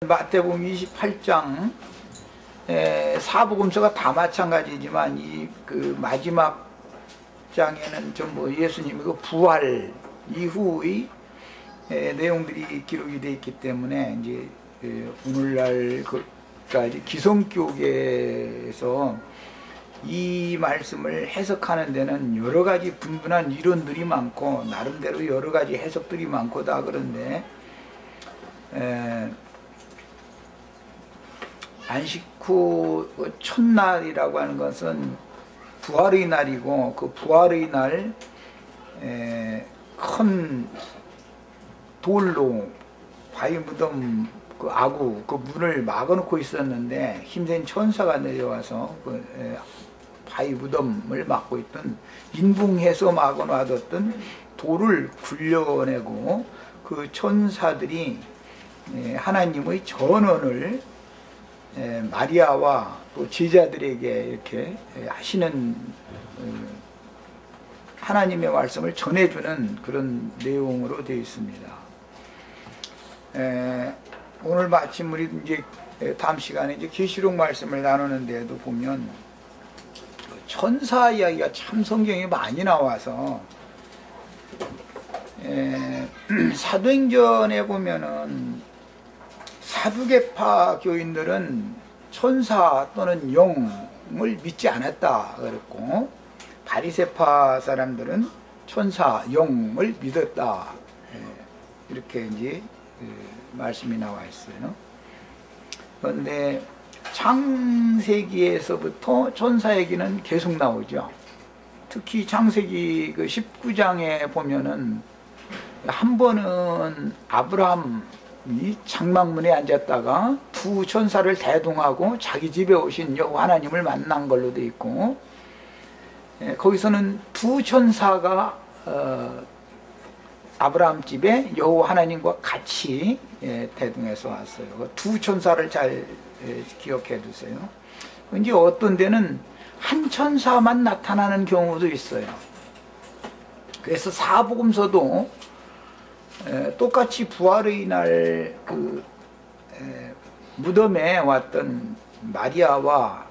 마태복음 28장 사복음서가 다 마찬가지지만 이 그 마지막 장에는 전부 예수님의 그 부활 이후의 내용들이 기록이 되어 있기 때문에 이제 오늘날까지 기성교계에서 이 말씀을 해석하는 데는 여러 가지 분분한 이론들이 많고 나름대로 여러 가지 해석들이 많고 다 그런데 안식 후 첫날이라고 하는 것은 부활의 날이고 그 부활의 날 큰 돌로 바위 무덤 그 아구 그 문을 막아놓고 있었는데 힘센 천사가 내려와서 그 바위 무덤을 막고 있던 인붕해서 막아놔뒀던 돌을 굴려내고 그 천사들이 하나님의 전언을 마리아와 또 제자들에게 이렇게 하시는 하나님의 말씀을 전해주는 그런 내용으로 되어 있습니다. 오늘 마침 우리 이제 다음 시간에 이제 계시록 말씀을 나누는데도 보면 천사 이야기가 참 성경에 많이 나와서 사도행전에 보면은 사두개파 교인들은 천사 또는 영을 믿지 않았다 그랬고 바리새파 사람들은 천사, 영을 믿었다 이렇게 이제 말씀이 나와 있어요. 그런데 창세기에서부터 천사 얘기는 계속 나오죠. 특히 창세기 그 19장에 보면은 한 번은 아브라함이 장막문에 앉았다가 두 천사를 대동하고 자기 집에 오신 여호와 하나님을 만난 걸로 돼 있고, 거기서는 두 천사가 아브라함 집에 여호와 하나님과 같이 대동해서 왔어요. 두 천사를 잘 기억해 두세요. 이제 어떤 데는 한 천사만 나타나는 경우도 있어요. 그래서 사복음서도 똑같이 부활의 날 그 무덤에 왔던 마리아와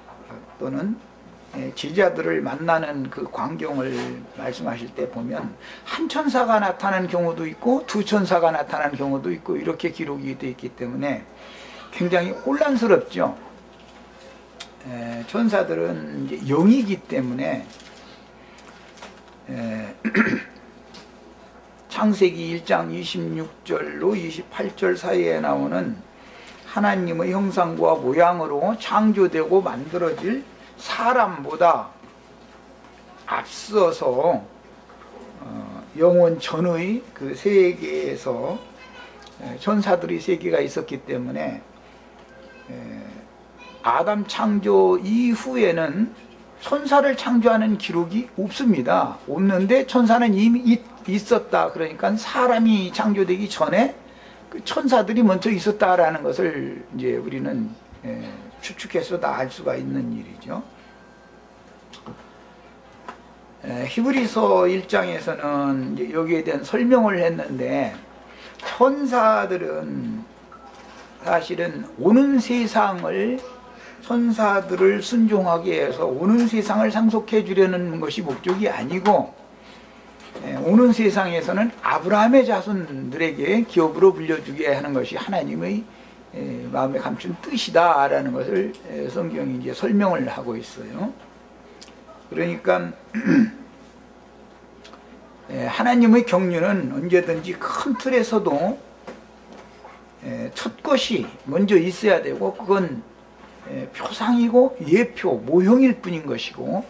또는 제자들을 만나는 그 광경을 말씀하실 때 보면 한 천사가 나타난 경우도 있고 두 천사가 나타난 경우도 있고 이렇게 기록이 되어 있기 때문에 굉장히 혼란스럽죠. 천사들은 이제 영이기 때문에 창세기 1장 26절로 28절 사이에 나오는 하나님의 형상과 모양으로 창조되고 만들어질 사람보다 앞서서 영원 전의 그 세계에서 천사들의 세계가 있었기 때문에 아담 창조 이후에는 천사를 창조하는 기록이 없습니다. 없는데 천사는 이미 있었다. 그러니까 사람이 창조되기 전에 그 천사들이 먼저 있었다라는 것을 이제 우리는 추측해서 다 알 수가 있는 일이죠. 히브리서 1장에서는 이제 여기에 대한 설명을 했는데 천사들은 사실은 오는 세상을 천사들을 순종하게 해서 오는 세상을 상속해 주려는 것이 목적이 아니고 오는 세상에서는 아브라함의 자손들에게 기업으로 불려주게 하는 것이 하나님의 마음에 감춘 뜻이다라는 것을 성경이 이제 설명을 하고 있어요. 그러니까 하나님의 경륜은 언제든지 큰 틀에서도 첫 것이 먼저 있어야 되고 그건 표상이고 예표, 모형일 뿐인 것이고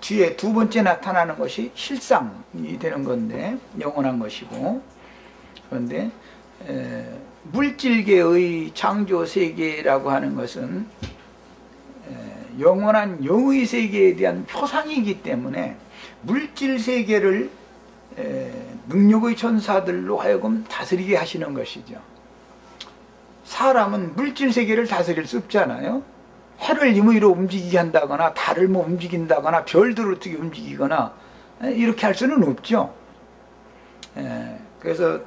뒤에 두 번째 나타나는 것이 실상이 되는 건데 영원한 것이고, 그런데 물질계의 창조 세계라고 하는 것은 영원한 영의 세계에 대한 표상이기 때문에 물질 세계를 능력의 천사들로 하여금 다스리게 하시는 것이죠. 사람은 물질 세계를 다스릴 수 없잖아요. 해를 임의로 움직이게 한다거나 달을 뭐 움직인다거나 별들을 어떻게 움직이거나 이렇게 할 수는 없죠. 그래서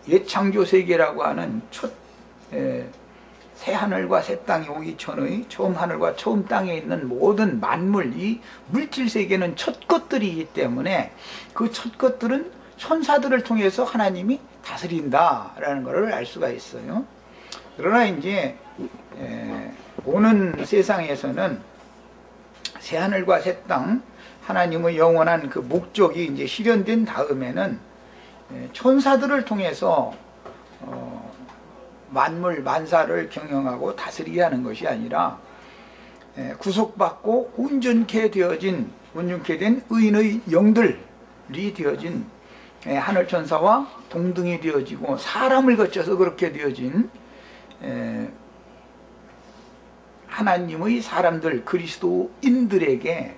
옛 창조 세계라고 하는 첫 새 하늘과 새 땅이 오기 전의 처음 하늘과 처음 땅에 있는 모든 만물, 이 물질 세계는 첫 것들이기 때문에 그 첫 것들은 천사들을 통해서 하나님이 다스린다라는 것을 알 수가 있어요. 그러나 이제 오는 세상에서는 새 하늘과 새 땅, 하나님의 영원한 그 목적이 이제 실현된 다음에는 천사들을 통해서 만물 만사를 경영하고 다스리게 하는 것이 아니라 구속받고 온전케 된 의인의 영들이 되어진 하늘 천사와 동등이 되어지고 사람을 거쳐서 그렇게 되어진 하나님의 사람들, 그리스도인들에게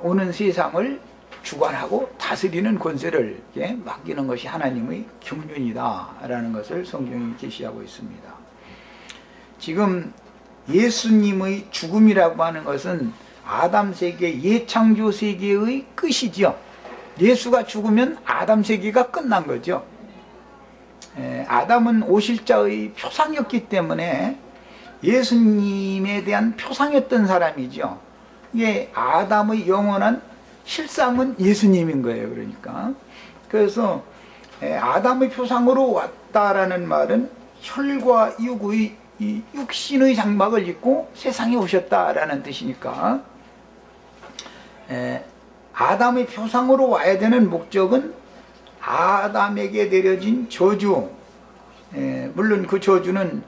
오는 세상을 주관하고 다스리는 권세를 맡기는 것이 하나님의 경륜이다라는 것을 성경이 계시하고 있습니다. 지금 예수님의 죽음이라고 하는 것은 아담 세계, 예창조 세계의 끝이죠. 예수가 죽으면 아담 세계가 끝난 거죠. 아담은 오실자의 표상이었기 때문에 예수님에 대한 표상이었던 사람이죠. 이게 아담의 영원한 실상은 예수님인 거예요. 그러니까 그래서 아담의 표상으로 왔다라는 말은 혈과 육의 이 육신의 장막을 입고 세상에 오셨다라는 뜻이니까 아담의 표상으로 와야 되는 목적은 아담에게 내려진 저주, 물론 그 저주는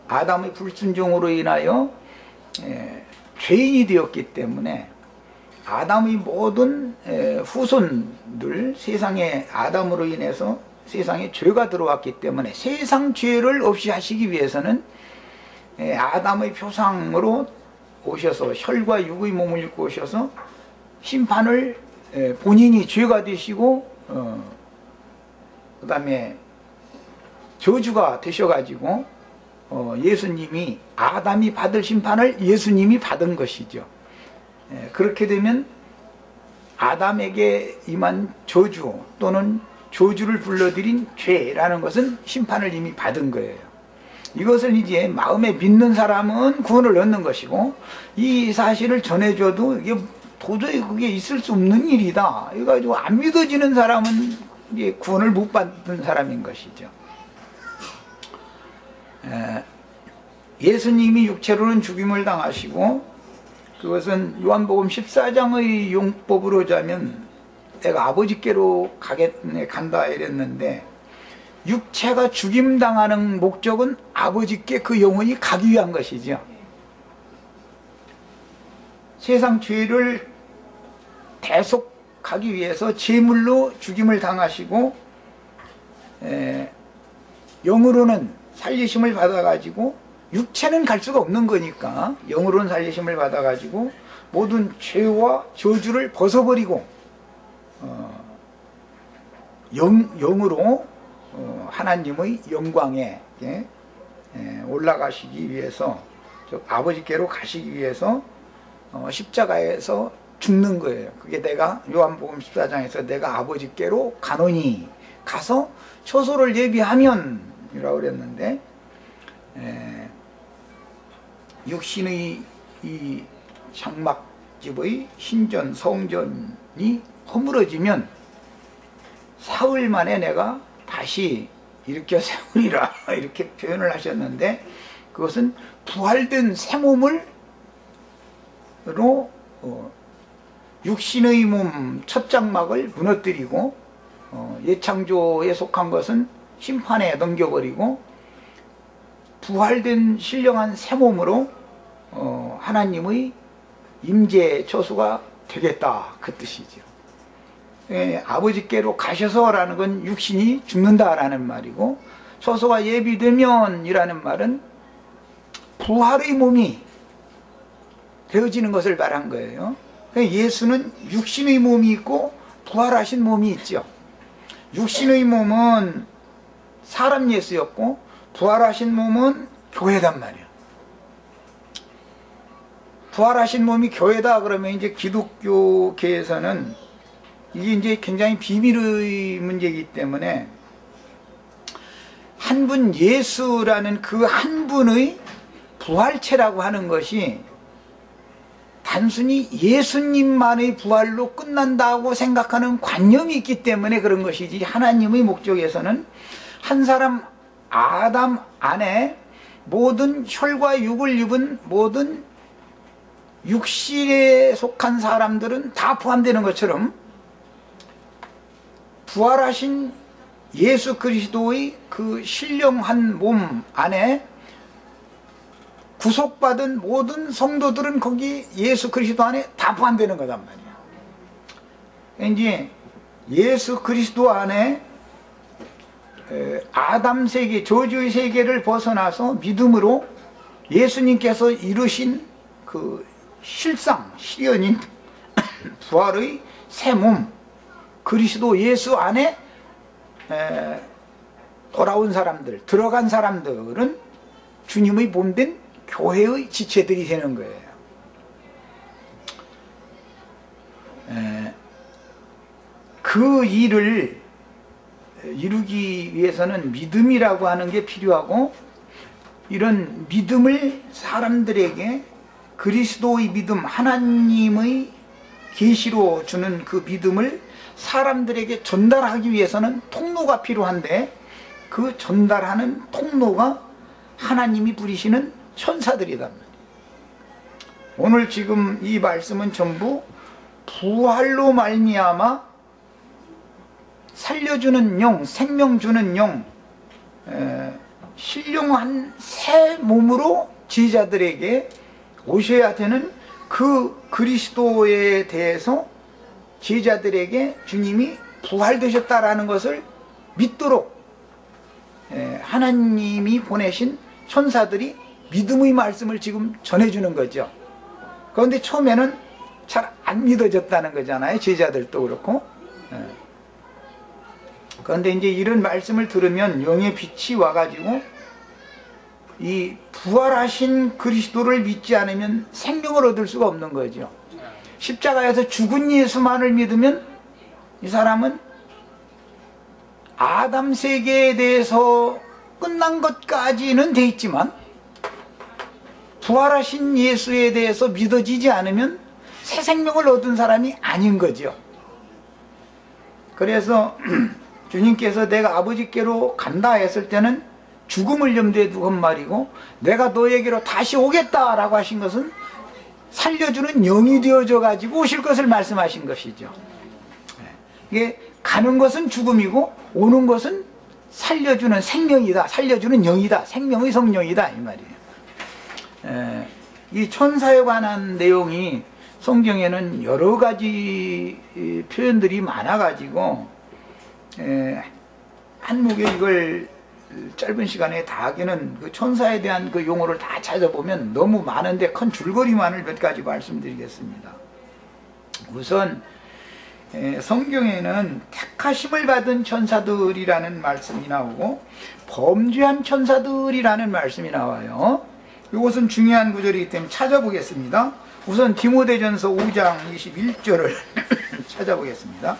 아담의 불순종으로 인하여 죄인이 되었기 때문에 아담의 모든 후손들, 세상에 아담으로 인해서 세상에 죄가 들어왔기 때문에 세상 죄를 없이 하시기 위해서는 아담의 표상으로 오셔서 혈과 육의 몸을 입고 오셔서 심판을 본인이 죄가 되시고 그 다음에 저주가 되셔가지고 예수님이 아담이 받을 심판을 예수님이 받은 것이죠. 그렇게 되면 아담에게 임한 저주 또는 저주를 불러들인 죄라는 것은 심판을 이미 받은 거예요. 이것을 이제 마음에 믿는 사람은 구원을 얻는 것이고 이 사실을 전해줘도 이게 도저히 그게 있을 수 없는 일이다. 이래가지고 안 믿어지는 사람은 이제 구원을 못 받는 사람인 것이죠. 예수님이 육체로는 죽임을 당하시고 그것은 요한복음 14장의 용법으로 자면 내가 아버지께로 간다 이랬는데 육체가 죽임당하는 목적은 아버지께 그 영혼이 가기 위한 것이죠. 세상 죄를 대속하기 위해서 제물로 죽임을 당하시고 영으로는 살리심을 받아가지고 육체는 갈 수가 없는 거니까 영으로는 살리심을 받아가지고 모든 죄와 저주를 벗어버리고 영으로 하나님의 영광에 올라가시기 위해서 즉 아버지께로 가시기 위해서 십자가에서 죽는 거예요. 그게 내가 요한복음 14장에서 내가 아버지께로 가노니 가서 처소를 예비하면 이라고 그랬는데 육신의 이 장막집의 신전 성전이 허물어지면 사흘 만에 내가 다시 일으켜 세우리라 이렇게 표현을 하셨는데 그것은 부활된 새 몸으로 육신의 몸 첫 장막을 무너뜨리고 예창조에 속한 것은 심판에 넘겨버리고 부활된 신령한 새 몸으로 하나님의 임재 처소가 되겠다 그 뜻이죠. 아버지께로 가셔서라는 건 육신이 죽는다라는 말이고 처소가 예비되면 이라는 말은 부활의 몸이 되어지는 것을 말한 거예요. 예수는 육신의 몸이 있고 부활하신 몸이 있죠. 육신의 몸은 사람 예수였고 부활하신 몸은 교회단 말이에요. 부활하신 몸이 교회다 그러면 이제 기독교계에서는 이게 이제 굉장히 비밀의 문제이기 때문에 한 분 예수라는 그 한 분의 부활체라고 하는 것이 단순히 예수님만의 부활로 끝난다고 생각하는 관념이 있기 때문에 그런 것이지, 하나님의 목적에서는 한 사람 아담 안에 모든 혈과 육을 입은 모든 육신에 속한 사람들은 다 포함되는 것처럼 부활하신 예수 그리스도의 그 신령한 몸 안에 구속받은 모든 성도들은 거기 예수 그리스도 안에 다 포함되는 거단 말이야. 이제 예수 그리스도 안에 아담 세계, 저주의 세계를 벗어나서 믿음으로 예수님께서 이루신 그 실연인 부활의 새 몸 그리스도 예수 안에 돌아온 사람들, 들어간 사람들은 주님의 몸된 교회의 지체들이 되는 거예요. 그 일을 이루기 위해서는 믿음이라고 하는 게 필요하고, 이런 믿음을 사람들에게, 그리스도의 믿음, 하나님의 계시로 주는 그 믿음을 사람들에게 전달하기 위해서는 통로가 필요한데, 그 전달하는 통로가 하나님이 부리시는 천사들이단 말이에요. 오늘 지금 이 말씀은 전부 부활로 말미암아 살려주는 영, 생명 주는 영, 신령한 새 몸으로 제자들에게 오셔야 되는 그 그리스도에 대해서 제자들에게 주님이 부활되셨다라는 것을 믿도록 하나님이 보내신 천사들이 믿음의 말씀을 지금 전해주는 거죠. 그런데 처음에는 잘 안 믿어졌다는 거잖아요. 제자들도 그렇고. 그런데 이제 이런 말씀을 들으면 영의 빛이 와가지고 이 부활하신 그리스도를 믿지 않으면 생명을 얻을 수가 없는 거죠. 십자가에서 죽은 예수만을 믿으면 이 사람은 아담 세계에 대해서 끝난 것까지는 돼 있지만 부활하신 예수에 대해서 믿어지지 않으면 새 생명을 얻은 사람이 아닌 거죠. 그래서 주님께서 내가 아버지께로 간다 했을 때는 죽음을 염두에 두고 한 말이고, 내가 너에게로 다시 오겠다라고 하신 것은 살려주는 영이 되어져 가지고 오실 것을 말씀하신 것이죠. 이게 가는 것은 죽음이고 오는 것은 살려주는 생명이다, 살려주는 영이다, 생명의 성령이다, 이 말이에요. 이 천사에 관한 내용이 성경에는 여러 가지 표현들이 많아가지고 한묵에 이걸 짧은 시간에 다 하기는, 그 천사에 대한 그 용어를 다 찾아보면 너무 많은데 큰 줄거리만을 몇 가지 말씀드리겠습니다. 우선 성경에는 택하심을 받은 천사들이라는 말씀이 나오고 범죄한 천사들이라는 말씀이 나와요. 이것은 중요한 구절이기 때문에 찾아보겠습니다. 우선 디모데전서 5장 21절을 찾아보겠습니다.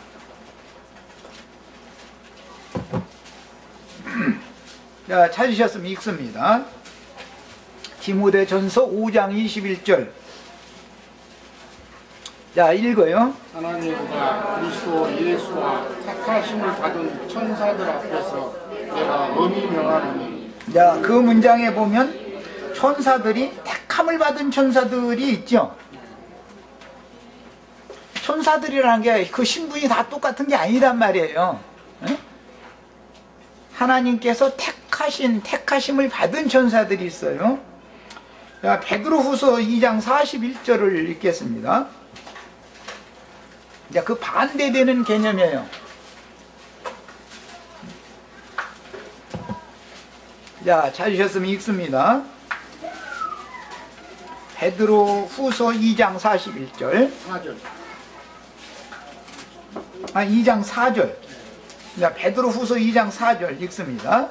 자, 찾으셨으면 읽습니다. 디모데전서 5장 21절. 자, 읽어요. 하나님과 그리스도 예수와 택하심을 받은 천사들 앞에서 내가 엄히 명하노니. 자, 그 문장에 보면 천사들이, 택함을 받은 천사들이 있죠. 천사들이라는 게 그 신분이 다 똑같은 게 아니란 말이에요. 하나님께서 택하심을 받은 천사들이 있어요. 자, 베드로후서 2장 41절을 읽겠습니다. 자, 그 반대되는 개념이에요. 자, 찾으셨으면 읽습니다. 베드로후서 2장 41절. 4절. 2장 4절. 자, 베드로후서 2장 4절 읽습니다.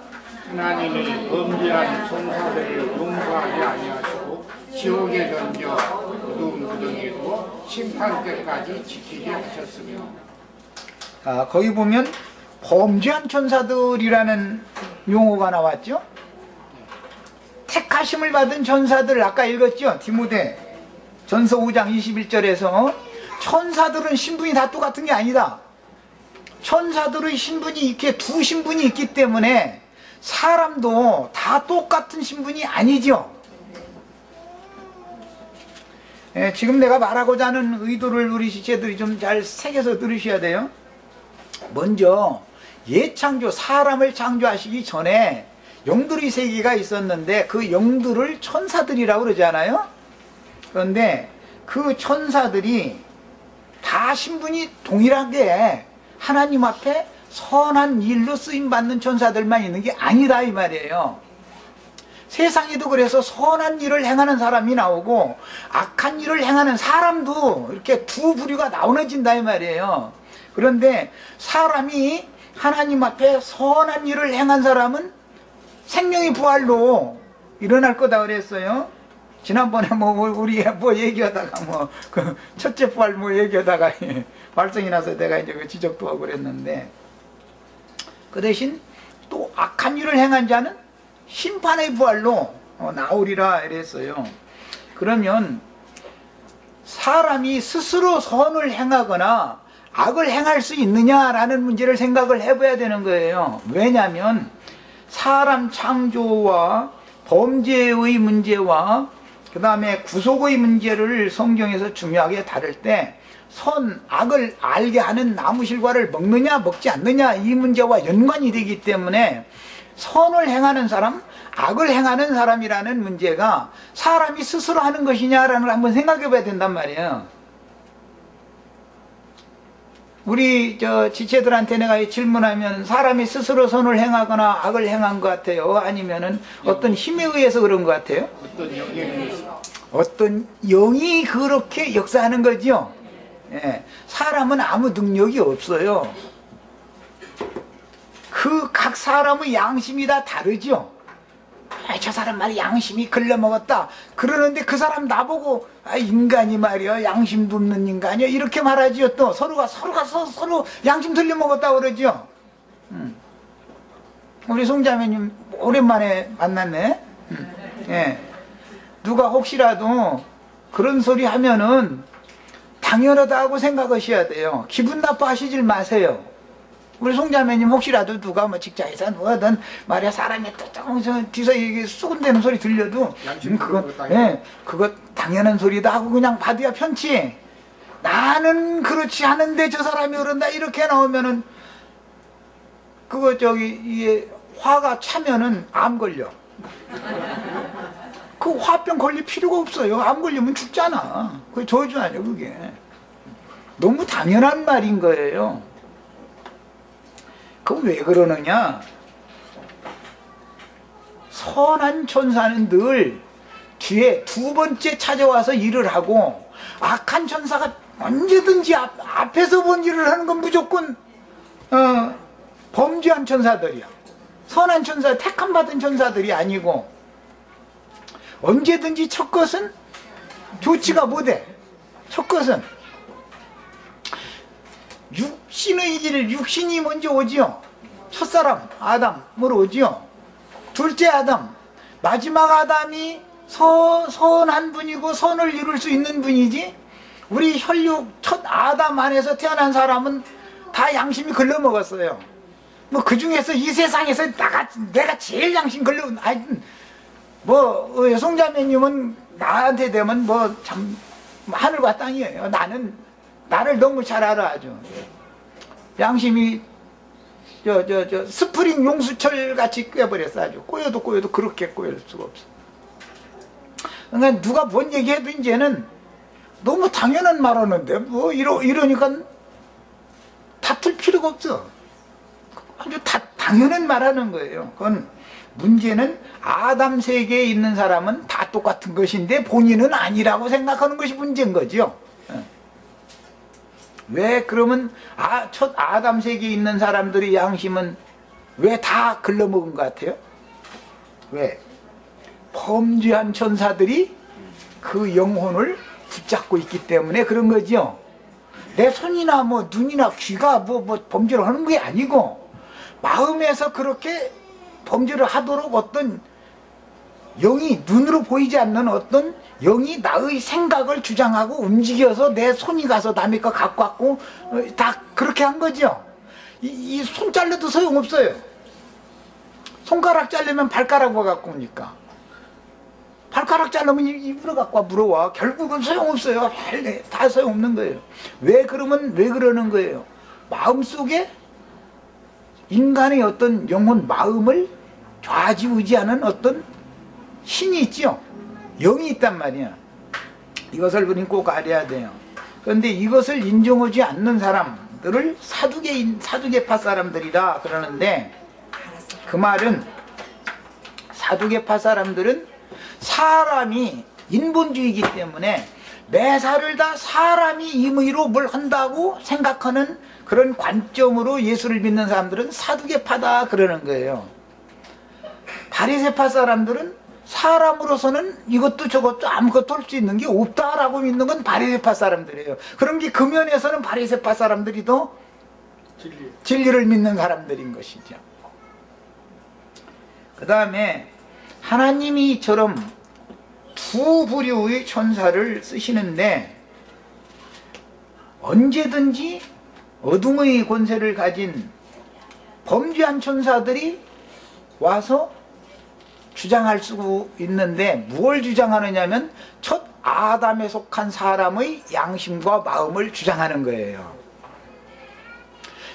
하나님이 범죄한 천사들을 용서하지 아니하시고 지옥에 던져 어두운 구덩이에 두어 심판 때까지 지키게 하셨으며. 거기 보면 범죄한 천사들이라는 용어가 나왔죠. 택하심을 받은 천사들 아까 읽었죠. 디모데 전서 5장 21절에서 천사들은 신분이 다 똑같은 게 아니다. 천사들의 신분이 이렇게 두 신분이 있기 때문에 사람도 다 똑같은 신분이 아니죠. 지금 내가 말하고자 하는 의도를 우리 지체들이 좀 잘 새겨서 들으셔야 돼요. 먼저 예창조, 사람을 창조하시기 전에 영들의 세계가 있었는데 그 영들을 천사들이라고 그러잖아요. 그런데 그 천사들이 다 신분이 동일하게 하나님 앞에 선한 일로 쓰임받는 천사들만 있는 게 아니다 이 말이에요. 세상에도 그래서 선한 일을 행하는 사람이 나오고 악한 일을 행하는 사람도 이렇게 두 부류가 나눠진다 이 말이에요. 그런데 사람이 하나님 앞에 선한 일을 행한 사람은 생명의 부활로 일어날 거다 그랬어요. 지난번에 우리 얘기하다가 그 첫째 부활 얘기하다가 발성이 나서 내가 이제 그 지적도 하고 그랬는데, 그 대신 또 악한 일을 행한 자는 심판의 부활로 나오리라 이랬어요. 그러면 사람이 스스로 선을 행하거나 악을 행할 수 있느냐라는 문제를 생각을 해봐야 되는 거예요. 왜냐하면 사람 창조와 범죄의 문제와 그 다음에 구속의 문제를 성경에서 중요하게 다룰 때 선, 악을 알게 하는 나무실과를 먹느냐 먹지 않느냐 이 문제와 연관이 되기 때문에 선을 행하는 사람, 악을 행하는 사람이라는 문제가 사람이 스스로 하는 것이냐라는 걸 한번 생각해 봐야 된단 말이에요. 우리 지체들한테 내가 질문하면 사람이 스스로 선을 행하거나 악을 행한 것 같아요? 아니면은 어떤 힘에 의해서 그런 것 같아요? 어떤 영이 그렇게 역사하는 거죠. 예, 사람은 아무 능력이 없어요. 각 사람의 양심이 다 다르죠. 저 사람 말이 양심이 글러먹었다 그러는데 그 사람 나보고 인간이 말이야 양심도 없는 인간이야 이렇게 말하지요. 또 서로 양심 들려먹었다 그러죠. 우리 송자매님 오랜만에 만났네. 예. 누가 혹시라도 그런 소리 하면은 당연하다고 생각하셔야 돼요. 기분 나빠하시질 마세요. 우리 송자매님 혹시라도 누가 직장에서 뭐든 말이야 사람이 또 뒤에서 이게 수군대는 소리 들려도 그거 당연한 소리다 하고 그냥 받아야 편치. 나는 그렇지 않은데 저 사람이 그런다 이렇게 나오면은 그거 이게 화가 차면은 암 걸려. 그 화병 걸릴 필요가 없어요. 암 걸리면 죽잖아. 그게 저주 아니야 그게. 너무 당연한 말인 거예요. 그럼 왜 그러느냐? 선한 천사는 늘 뒤에 두 번째 찾아와서 일을 하고 악한 천사가 언제든지 앞에서 본 일을 하는 건 무조건 범죄한 천사들이야. 선한 천사, 택함 받은 천사들이 아니고 언제든지 첫 것은 좋지가 못해. 첫 것은 육신의 길, 육신이 먼저 오지요. 첫사람 아담으로 오지요. 둘째 아담, 마지막 아담이 선한 분이고 선을 이룰 수 있는 분이지. 우리 혈육 첫 아담 안에서 태어난 사람은 다 양심이 글러먹었어요. 그 중에서 이 세상에서 내가 제일 양심 송자매님은 나한테 되면 참 하늘과 땅이에요. 나를 너무 잘 알아 아주. 양심이 스프링 용수철 같이 꿰버렸어 아주. 꼬여도 그렇게 꼬일 수가 없어. 그러니까 누가 뭔 얘기해도 이제는 너무 당연한 말 하는데 이러니까 다툴 필요가 없어. 아주 당연한 말 하는 거예요. 그건 문제는 아담 세계에 있는 사람은 다 똑같은 것인데 본인은 아니라고 생각하는 것이 문제인 거죠. 왜 그러면 첫 아담 세계에 있는 사람들의 양심은 왜 다 글러먹은 것 같아요? 왜? 범죄한 천사들이 그 영혼을 붙잡고 있기 때문에 그런 거죠. 내 손이나 눈이나 귀가 범죄를 하는 게 아니고 마음에서 그렇게 범죄를 하도록 어떤 영이, 눈으로 보이지 않는 어떤 영이 나의 생각을 주장하고 움직여서 내 손이 가서 남의 거 갖고 왔고 다 그렇게 한 거죠. 이 손 잘라도 소용없어요. 손가락 자르면 발가락과 갖고 오니까, 발가락 자르면 입으로 갖고 와 물어와. 결국은 소용없어요. 다 소용없는 거예요. 왜 그러면 왜 그러는 거예요? 마음속에 인간의 어떤 영혼 마음을 좌지우지하는 어떤 신이 있죠. 영이 있단 말이야. 이것을 우리는 꼭 알아야 돼요. 그런데 이것을 인정하지 않는 사람들을 사두개파 사람들이라 그러는데, 그 말은 사두개파 사람들은 사람이 인본주의이기 때문에 매사를 다 사람이 임의로 뭘 한다고 생각하는 그런 관점으로 예수를 믿는 사람들은 사두개파다 그러는 거예요. 바리새파 사람들은 사람으로서는 이것도 저것도 아무것도 할 수 있는 게 없다라고 믿는 건 바리새파 사람들이에요. 그런 게 그 면에서는 바리새파 사람들이 더 진리를 믿는 사람들인 것이죠. 그 다음에 하나님이 이처럼 두 부류의 천사를 쓰시는데, 언제든지 어둠의 권세를 가진 범죄한 천사들이 와서 주장할 수 있는데, 무엇을 주장하느냐면 첫 아담에 속한 사람의 양심과 마음을 주장하는 거예요.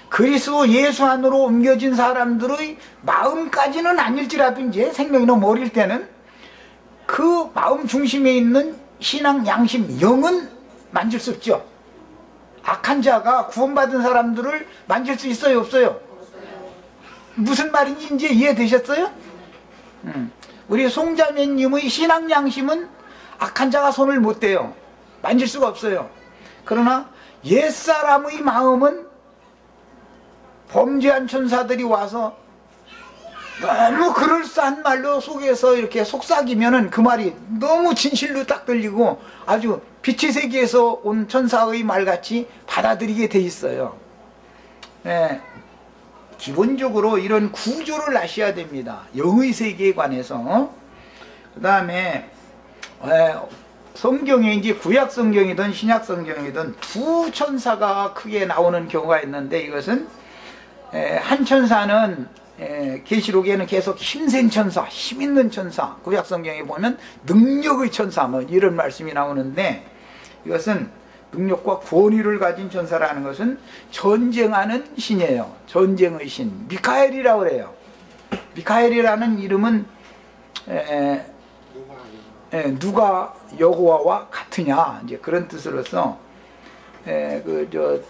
그리스도 예수 안으로 옮겨진 사람들의 마음까지는 아닐지라도 이제 생명이 너무 어릴 때는 그 마음 중심에 있는 신앙 양심 영은 만질 수 없죠. 악한 자가 구원받은 사람들을 만질 수 있어요, 없어요? 무슨 말인지 이제 이해되셨어요? 우리 송자매님의 신앙 양심은 악한 자가 손을 못 대요. 만질 수가 없어요. 그러나 옛사람의 마음은 범죄한 천사들이 와서 너무 그럴싸한 말로 속에서 이렇게 속삭이면은 그 말이 너무 진실로 딱 들리고 아주 빛의 세계에서 온 천사의 말같이 받아들이게 돼 있어요. 예, 기본적으로 이런 구조를 아셔야 됩니다. 영의 세계에 관해서. 그 다음에 성경에 이제 구약 성경이든 신약 성경이든 두 천사가 크게 나오는 경우가 있는데, 이것은 한 천사는 계시록에는 계속 힘센 천사, 힘 있는 천사, 구약 성경에 보면 능력의 천사 뭐 이런 말씀이 나오는데, 이것은 능력과 권위를 가진 천사라는 것은 전쟁하는 신이에요. 전쟁의 신, 미카엘이라고 그래요. 미카엘이라는 이름은 누가 여호와와 같으냐 이제 그런 뜻으로서,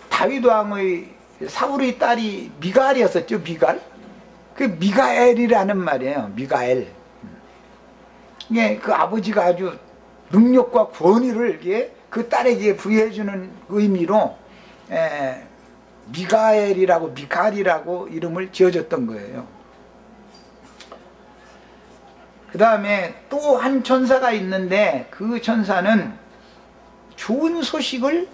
다윗 왕의 사울의 딸이 미갈이었었죠. 미갈. 그 미가엘이라는 말이에요. 미가엘. 이게 그 아버지가 아주 능력과 권위를 그 딸에게 부여해주는 의미로 미가엘이라고 미갈이라고 이름을 지어줬던 거예요. 그 다음에 또 한 천사가 있는데, 그 천사는 좋은 소식을,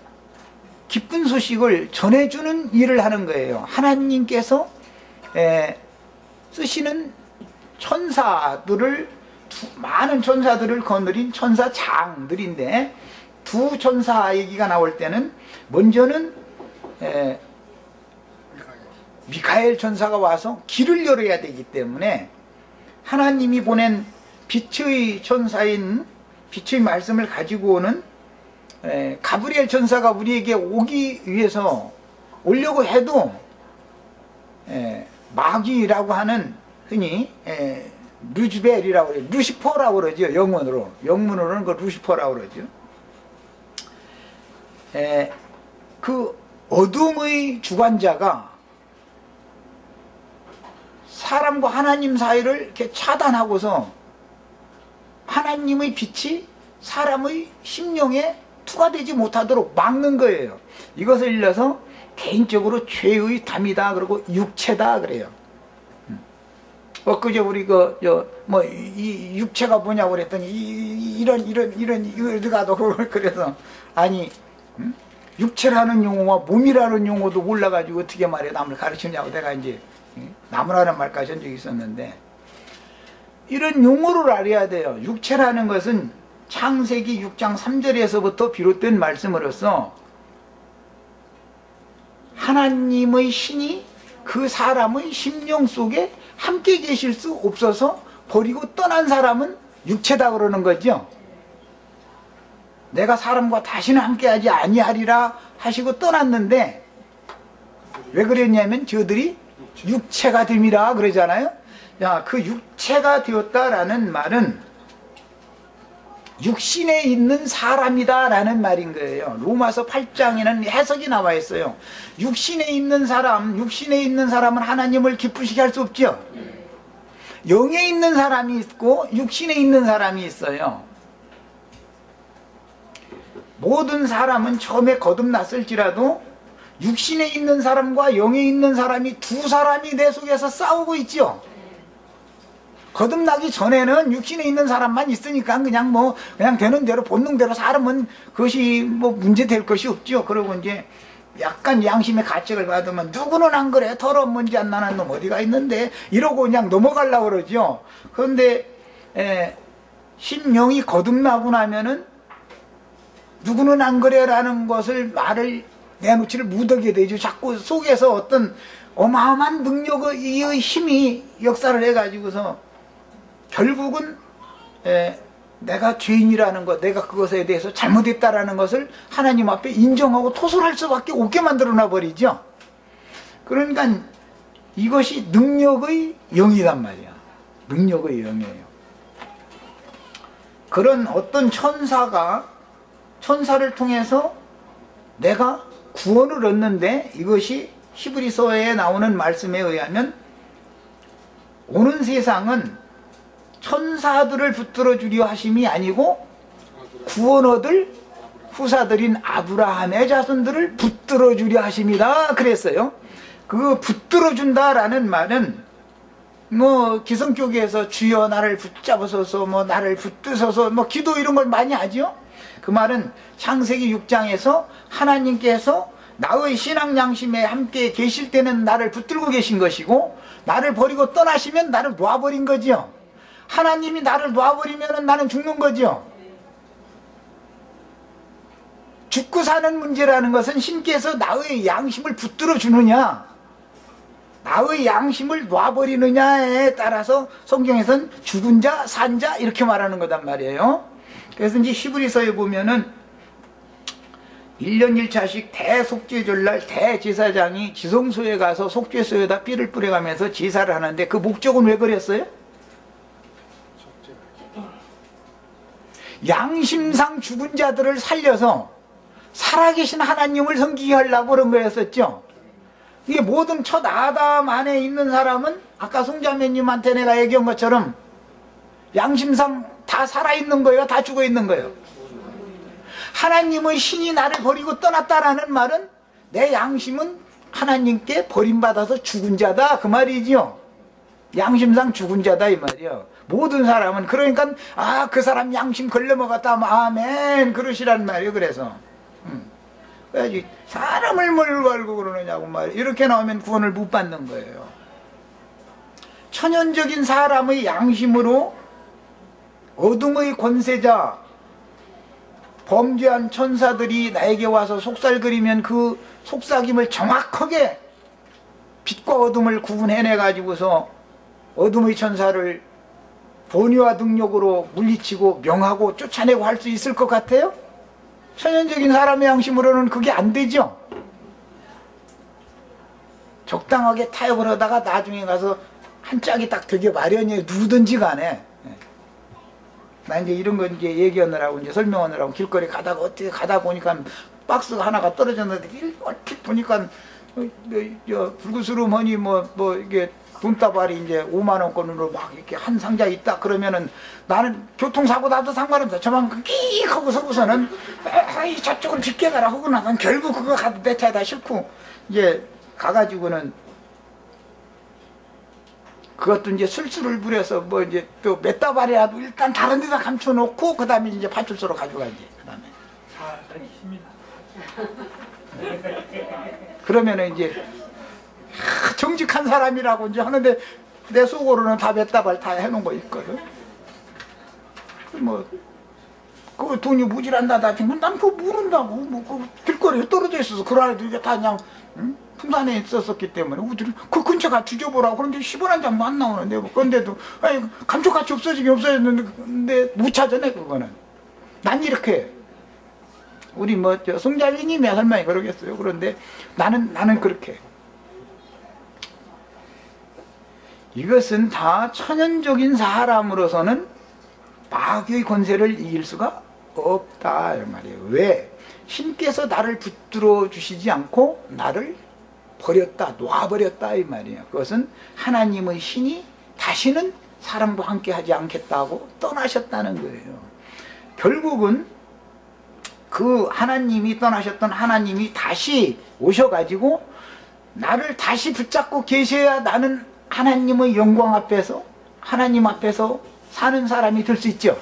기쁜 소식을 전해주는 일을 하는 거예요. 하나님께서 쓰시는 천사들을, 많은 천사들을 거느린 천사장들인데, 두 천사 얘기가 나올 때는 먼저는 미카엘 천사가 와서 길을 열어야 되기 때문에 하나님이 보낸 빛의 천사인 빛의 말씀을 가지고 오는 가브리엘 천사가 우리에게 오기 위해서 오려고 해도 마귀라고 하는, 흔히 루즈벨이라고 그래요. 루시퍼라고 그러죠. 영문으로는 그 루시퍼라고 그러죠. 그 어둠의 주관자가 사람과 하나님 사이를 이렇게 차단하고서 하나님의 빛이 사람의 심령에 투과되지 못하도록 막는 거예요. 이것을 일러서 개인적으로 죄의 담이다 그러고 육체다 그래요. 엊그제 우리 이 육체가 뭐냐고 그랬더니 이런 그래서 아니 육체라는 용어와 몸이라는 용어도 몰라가지고 어떻게 말해 남을 가르치냐고 내가 이제 나무라는 말까지 한 적이 있었는데, 이런 용어를 알아야 돼요. 육체라는 것은 창세기 6장 3절에서부터 비롯된 말씀으로서 하나님의 신이 그 사람의 심령 속에 함께 계실 수 없어서 버리고 떠난 사람은 육체다 그러는 거죠. 내가 사람과 다시는 함께하지 아니하리라 하시고 떠났는데, 왜 그랬냐면 저들이 육체가 됨이라 그러잖아요. 야, 그 육체가 되었다라는 말은 육신에 있는 사람이다 라는 말인 거예요. 로마서 8장에는 해석이 나와 있어요. 육신에 있는 사람은 하나님을 기쁘시게 할 수 없죠. 영에 있는 사람이 있고 육신에 있는 사람이 있어요. 모든 사람은 처음에 거듭났을지라도 육신에 있는 사람과 영에 있는 사람이 두 사람이 내 속에서 싸우고 있죠. 거듭나기 전에는 육신에 있는 사람만 있으니까 그냥 되는 대로 본능대로 살면 그것이 문제 될 것이 없죠. 그리고 이제 약간 양심의 가책을 받으면 누구는 안 그래, 더러운 먼지 안 나는 놈 어디가 있는데 이러고 그냥 넘어가려고 그러죠. 그런데 심령이 거듭나고 나면은 누구는 안 그래라는 것을 말을 내놓지를 못하게 되죠. 자꾸 속에서 어떤 어마어마한 능력의 힘이 역사를 해가지고서 결국은 내가 죄인이라는 것, 내가 그것에 대해서 잘못했다라는 것을 하나님 앞에 인정하고 토설할 수밖에 없게 만들어놔 버리죠. 그러니까 이것이 능력의 영이란 말이야. 능력의 영이에요. 그런 어떤 천사를 통해서 내가 구원을 얻는데, 이것이 히브리서에 나오는 말씀에 의하면 오는 세상은 천사들을 붙들어 주려 하심이 아니고 구원 얻을 후사들인 아브라함의 자손들을 붙들어 주려 하심이다 그랬어요. 그 붙들어 준다라는 말은 기성교계에서 주여 나를 붙잡으소서, 나를 붙드소서, 기도 이런 걸 많이 하죠. 그 말은 창세기 6장에서 하나님께서 나의 신앙 양심에 함께 계실 때는 나를 붙들고 계신 것이고, 나를 버리고 떠나시면 나를 놔버린 거죠. 하나님이 나를 놔버리면 나는 죽는 거죠. 죽고 사는 문제라는 것은 신께서 나의 양심을 붙들어 주느냐, 나의 양심을 놔버리느냐에 따라서 성경에서는 죽은 자, 산 자 이렇게 말하는 거단 말이에요. 그래서 이제 히브리서에 보면은 1년 1차씩 대속죄절날 대제사장이 지성소에 가서 속죄소에다 피를 뿌려가면서 제사를 하는데, 그 목적은 왜 그랬어요? 양심상 죽은 자들을 살려서 살아계신 하나님을 섬기게 하려고 그런 거였었죠. 이게 모든 첫 아담 안에 있는 사람은 아까 송자매님한테 내가 얘기한 것처럼 양심상 다 살아있는 거예요? 다 죽어있는 거예요? 하나님의 신이 나를 버리고 떠났다라는 말은 내 양심은 하나님께 버림받아서 죽은 자다 그 말이지요. 양심상 죽은 자다 이 말이요. 모든 사람은, 그러니까 그 사람 양심 걸려먹었다 아멘 그러시란 말이에요. 그래서 그래야지 사람을 뭘 알고 그러느냐고 말이에요. 이렇게 나오면 구원을 못 받는 거예요. 천연적인 사람의 양심으로 어둠의 권세자 범죄한 천사들이 나에게 와서 속살거리면 그 속삭임을 정확하게 빛과 어둠을 구분해내 가지고서 어둠의 천사를 본의와 능력으로 물리치고 명하고 쫓아내고 할 수 있을 것 같아요? 천연적인 사람의 양심으로는 그게 안 되죠. 적당하게 타협을 하다가 나중에 가서 한 짝이 딱 되게 마련이에요. 누구든지 간에. 나 이제 이런 거 이제 얘기하느라고 이제 설명하느라고 길거리 가다가 어떻게 가다 보니까 박스가 하나가 떨어졌는데 얼핏 보니까 불구스름하니 이게 돈다발이 이제 5만원권으로 막 이렇게 한 상자 있다 그러면은 나는 교통사고 나도 상관없어. 저만 끼익 하고 서고서는 저쪽을 빗게 가라 하고 나면 결국 그거 가도 내 차에다 싣고 이제 가가지고는 그것도 이제 술수를 부려서 이제 또 몇 다발이라도 일단 다른 데다 감춰놓고 그 다음에 이제 파출소로 가져가지. 그 다음에. 있습니다. 그러면은 이제 정직한 사람이라고 이제 하는데 내 속으로는 다 몇 다발 다 해놓은 거 있거든. 뭐 그 돈이 무질한다 다 지금 난 그거 모른다고. 뭐 그 길거리에 떨어져 있어서 그 안에도 이게 다 그냥 풍산에 있었기 때문에 우리들 그 근처가 뒤져보라고. 그런데 10원 한 장도 안 나오는데 뭐. 그런데도 아니 감쪽같이 없어지긴 없어졌는데 못 찾아내 그거는. 난 이렇게 해. 우리 뭐 저 송자리님이 설명이 그러겠어요. 그런데 나는 그렇게 해. 이것은 다 천연적인 사람으로서는 마귀의 권세를 이길 수가 없다 이 말이에요. 왜? 신께서 나를 붙들어 주시지 않고 나를 버렸다, 놔버렸다 이 말이에요. 그것은 하나님의 신이 다시는 사람과 함께 하지 않겠다고 떠나셨다는 거예요. 결국은 그 하나님이 떠나셨던 하나님이 다시 오셔가지고 나를 다시 붙잡고 계셔야 나는 하나님의 영광 앞에서, 하나님 앞에서 사는 사람이 될 수 있죠.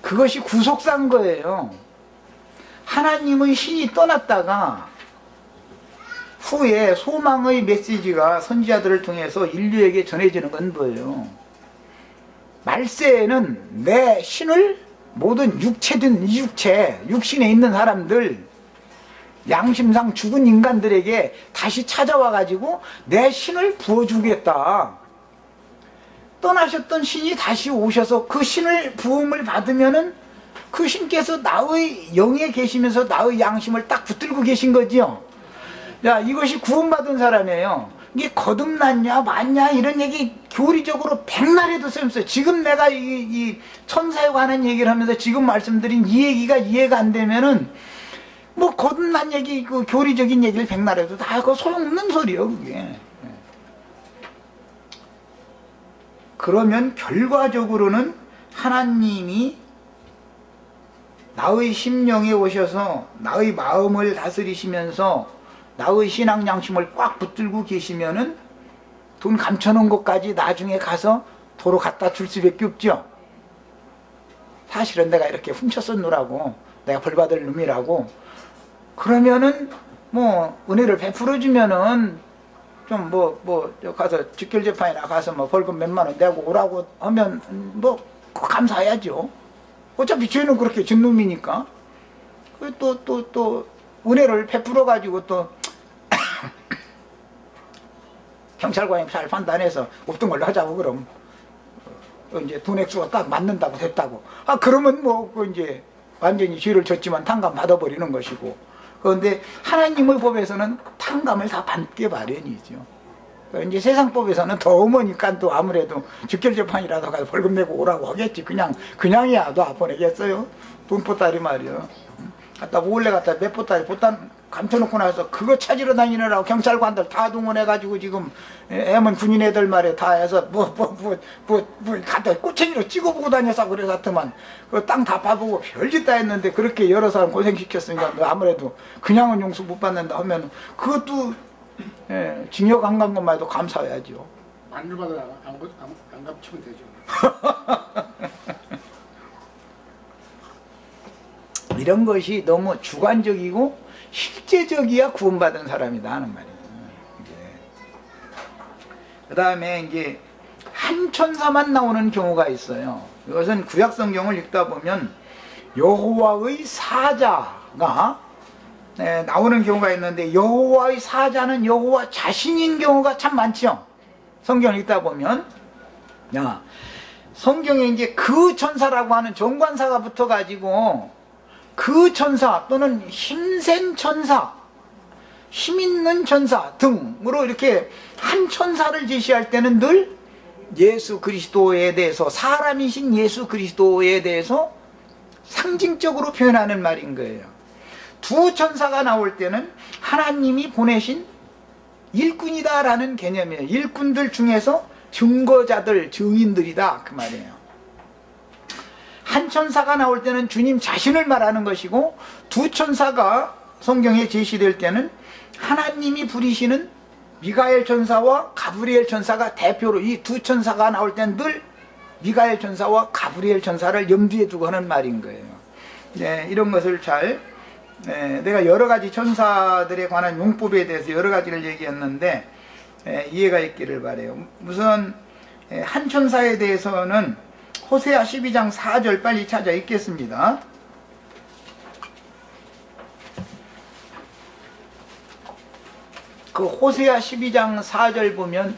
그것이 구속사인 거예요. 하나님의 신이 떠났다가 후에 소망의 메시지가 선지자들을 통해서 인류에게 전해지는 건 뭐예요? 말세에는 내 신을 모든 육체든 이육체, 육신에 있는 사람들, 양심상 죽은 인간들에게 다시 찾아와 가지고 내 신을 부어주겠다. 떠나셨던 신이 다시 오셔서 그 신을 부음을 받으면은 그 신께서 나의 영에 계시면서 나의 양심을 딱 붙들고 계신 거지요. 야, 이것이 구원받은 사람이에요. 이게 거듭났냐 맞냐 이런 얘기 교리적으로 백날에도 쓰면서 지금 내가 이 천사에 관한 얘기를 하면서 지금 말씀드린 이 얘기가 이해가 안 되면은 뭐 거듭난 얘기 그 교리적인 얘기를 백날에도 다 그거 소용없는 소리요 그게. 그러면 결과적으로는 하나님이 나의 심령에 오셔서 나의 마음을 다스리시면서 나의 신앙 양심을 꽉 붙들고 계시면은 돈 감춰놓은 것까지 나중에 가서 도로 갖다 줄 수밖에 없죠. 사실은 내가 이렇게 훔쳤었노라고, 내가 벌받을 놈이라고. 그러면은 뭐 은혜를 베풀어 주면은 좀 가서 직결재판이나 가서 뭐 벌금 몇만 원 내고 오라고 하면 뭐 감사해야죠. 어차피 죄는 그렇게 진 놈이니까. 또 은혜를 베풀어 가지고 또 경찰관이 잘 판단해서 없던 걸로 하자고 그럼 이제 돈 액수가 딱 맞는다고 됐다고. 아 그러면 뭐 이제 완전히 죄를 졌지만 탕감 받아버리는 것이고. 그런데 하나님의 법에서는 탕감을 다 받게 마련이죠. 이제 세상법에서는 더 어머니까 또 아무래도 직결재판이라도 가서 벌금 내고 오라고 하겠지. 그냥이야 너 보내겠어요? 돈보따리 말이야. 몰래 갖다 몇 보따리 보따리 감춰놓고 나서 그거 찾으러 다니느라고 경찰관들 다 동원해가지고 지금 애먼 군인 애들 말에 다 해서 갖다 꼬챙이로 찍어보고 다녀서 그래 같더만 그 땅 다 파보고 별짓 다 했는데 그렇게 여러 사람 고생시켰으니까 아무래도 그냥은 용서 못 받는다 하면 그것도 징역 안 간 것만 해도 감사해야죠. 만물 받아 안 갚치면 되죠. 이런 것이 너무 주관적이고 실제적이야 구원받은 사람이다 하는 말이에요. 그 다음에 이제 한 천사만 나오는 경우가 있어요. 이것은 구약 성경을 읽다 보면 여호와의 사자가 나오는 경우가 있는데 여호와의 사자는 여호와 자신인 경우가 참 많죠. 성경을 읽다 보면 성경에 이제 그 천사라고 하는 정관사가 붙어가지고 그 천사 또는 힘센 천사, 힘있는 천사 등으로 이렇게 한 천사를 제시할 때는 늘 예수 그리스도에 대해서, 사람이신 예수 그리스도에 대해서 상징적으로 표현하는 말인 거예요. 두 천사가 나올 때는 하나님이 보내신 일꾼이다라는 개념이에요. 일꾼들 중에서 증거자들, 증인들이다 그 말이에요. 한 천사가 나올 때는 주님 자신을 말하는 것이고 두 천사가 성경에 제시될 때는 하나님이 부리시는 미가엘 천사와 가브리엘 천사가 대표로 이 두 천사가 나올 때는 늘 미가엘 천사와 가브리엘 천사를 염두에 두고 하는 말인 거예요. 이런 것을 잘 내가 여러 가지 천사들에 관한 용법에 대해서 여러 가지를 얘기했는데 이해가 있기를 바래요. 우선 한 천사에 대해서는 호세아 12장 4절 빨리 찾아 읽겠습니다. 그 호세아 12장 4절 보면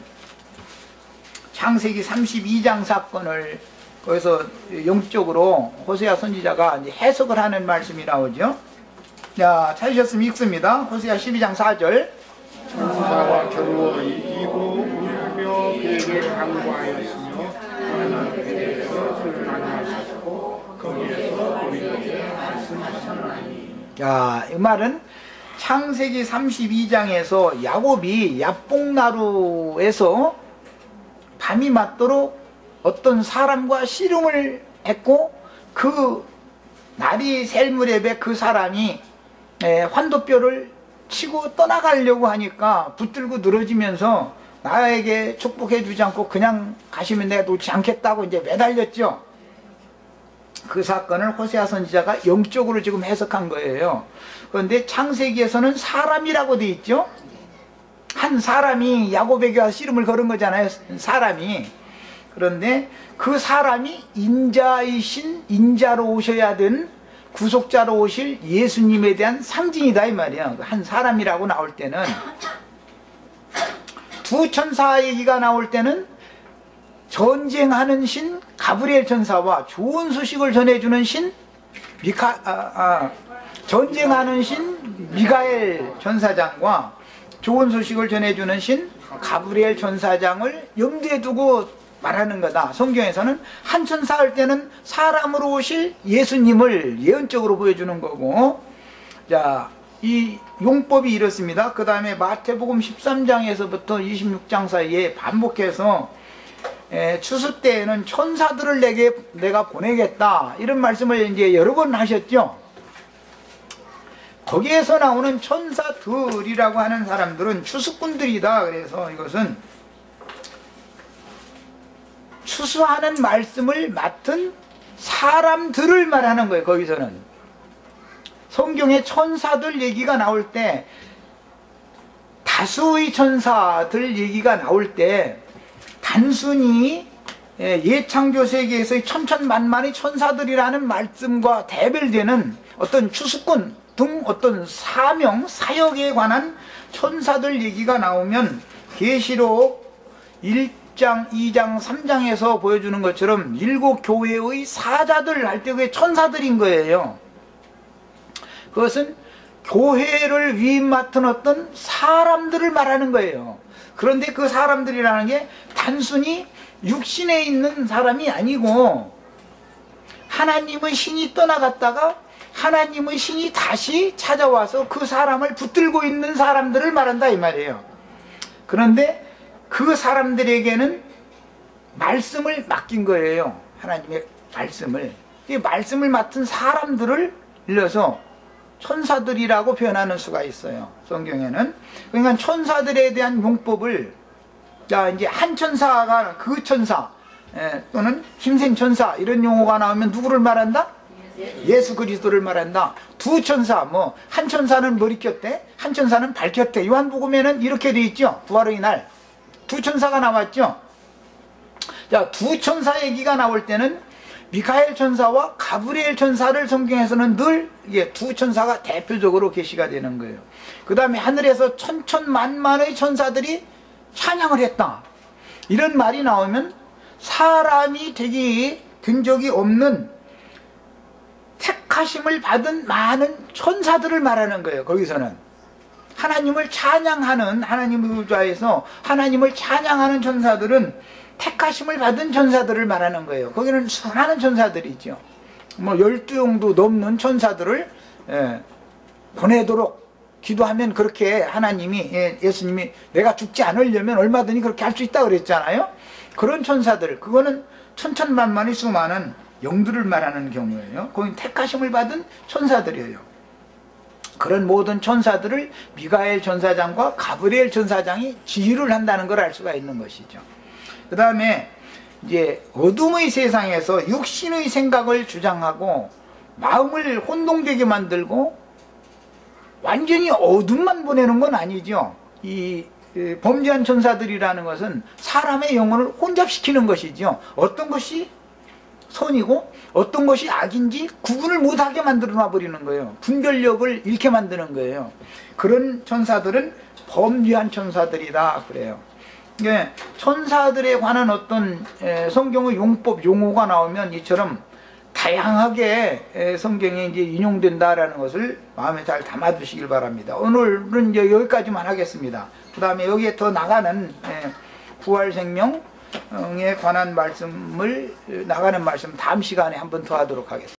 창세기 32장 사건을 거기서 영적으로 호세아 선지자가 이제 해석을 하는 말씀이 나오죠. 자, 찾으셨으면 읽습니다. 호세아 12장 4절. 천사와 겨루어 이기고 울며 그에게 간구하였으며 하나님 그에게서 그를 만나셨고 거기에서 우리에게 말씀하셨나니. 자, 이 말은 창세기 32장에서 야곱이 야복나루에서 밤이 맞도록 어떤 사람과 씨름을 했고 그 날이 셀 무렵에 그 사람이 환도뼈를 치고 떠나가려고 하니까 붙들고 늘어지면서 나에게 축복해 주지 않고 그냥 가시면 내가 놓지 않겠다고 이제 매달렸죠. 그 사건을 호세아 선지자가 영적으로 지금 해석한 거예요. 그런데 창세기에서는 사람이라고 돼 있죠. 한 사람이 야곱에게 와서 씨름을 걸은 거잖아요. 사람이. 그런데 그 사람이 인자이신, 인자로 오셔야 된 구속자로 오실 예수님에 대한 상징이다 이 말이야. 한 사람이라고 나올 때는. 두 천사 얘기가 나올 때는 전쟁하는 신 가브리엘 천사와 좋은 소식을 전해주는 신 전쟁하는 신 미가엘 천사장과 좋은 소식을 전해주는 신 가브리엘 천사장을 염두에 두고 말하는 거다. 성경에서는 한 천사 할 때는 사람으로 오실 예수님을 예언적으로 보여주는 거고, 자, 이 용법이 이렇습니다. 그 다음에 마태복음 13장에서부터 26장 사이에 반복해서 추수 때에는 천사들을 내가 보내겠다 이런 말씀을 이제 여러 번 하셨죠. 거기에서 나오는 천사들이라고 하는 사람들은 추수꾼들이다. 그래서 이것은 추수하는 말씀을 맡은 사람들을 말하는 거예요. 거기서는 성경에 천사들 얘기가 나올 때, 다수의 천사들 얘기가 나올 때 단순히 예창조 세계에서의 천천만만의 천사들이라는 말씀과 대별되는 어떤 추수꾼 등 어떤 사명, 사역에 관한 천사들 얘기가 나오면 계시록 1장, 2장, 3장에서 보여주는 것처럼 7교회의 사자들 할 때 그게 천사들인 거예요. 그것은 교회를 위임 맡은 어떤 사람들을 말하는 거예요. 그런데 그 사람들이라는 게 단순히 육신에 있는 사람이 아니고 하나님의 신이 떠나갔다가 하나님의 신이 다시 찾아와서 그 사람을 붙들고 있는 사람들을 말한다 이 말이에요. 그런데 그 사람들에게는 말씀을 맡긴 거예요. 하나님의 말씀을. 이 말씀을 맡은 사람들을 일러서 천사들이라고 표현하는 수가 있어요. 성경에는. 그러니까 천사들에 대한 용법을, 자, 이제 한 천사가 그 천사 또는 힘센 천사 이런 용어가 나오면 누구를 말한다? 예수 그리스도를 말한다. 두 천사, 뭐 한 천사는 머리 꼈대, 한 천사는 발 꼈대. 요한복음에는 이렇게 돼 있죠. 부활의 날 두 천사가 나왔죠. 자, 두 천사 얘기가 나올 때는 미카엘 천사와 가브리엘 천사를 성경에서는 늘 두 천사가 대표적으로 계시가 되는 거예요. 그 다음에 하늘에서 천천만만의 천사들이 찬양을 했다. 이런 말이 나오면 사람이 되기 된 적이 없는 택하심을 받은 많은 천사들을 말하는 거예요. 거기서는 하나님을 찬양하는, 하나님의 우주에서 하나님을 찬양하는 천사들은 택하심을 받은 천사들을 말하는 거예요. 거기는 수많은 천사들이죠. 뭐 12용도 넘는 천사들을 보내도록 기도하면 그렇게 하나님이, 예수님이 내가 죽지 않으려면 얼마든지 그렇게 할 수 있다 그랬잖아요. 그런 천사들, 그거는 천천만만의 수많은 영들을 말하는 경우예요. 거기 택하심을 받은 천사들이에요. 그런 모든 천사들을 미가엘 천사장과 가브리엘 천사장이 지휘를 한다는 걸 알 수가 있는 것이죠. 그 다음에 이제 어둠의 세상에서 육신의 생각을 주장하고 마음을 혼동되게 만들고 완전히 어둠만 보내는 건 아니죠. 이 범죄한 천사들이라는 것은 사람의 영혼을 혼잡시키는 것이죠. 어떤 것이 선이고 어떤 것이 악인지 구분을 못하게 만들어 버리는 거예요. 분별력을 잃게 만드는 거예요. 그런 천사들은 범죄한 천사들이다 그래요. 예, 천사들에 관한 어떤 성경의 용법, 용어가 나오면 이처럼 다양하게 성경에 이제 인용된다라는 것을 마음에 잘 담아두시길 바랍니다. 오늘은 이제 여기까지만 하겠습니다. 그 다음에 여기에 더 나가는 부활 생명에 관한 말씀을 나가는 말씀 다음 시간에 한 번 더 하도록 하겠습니다.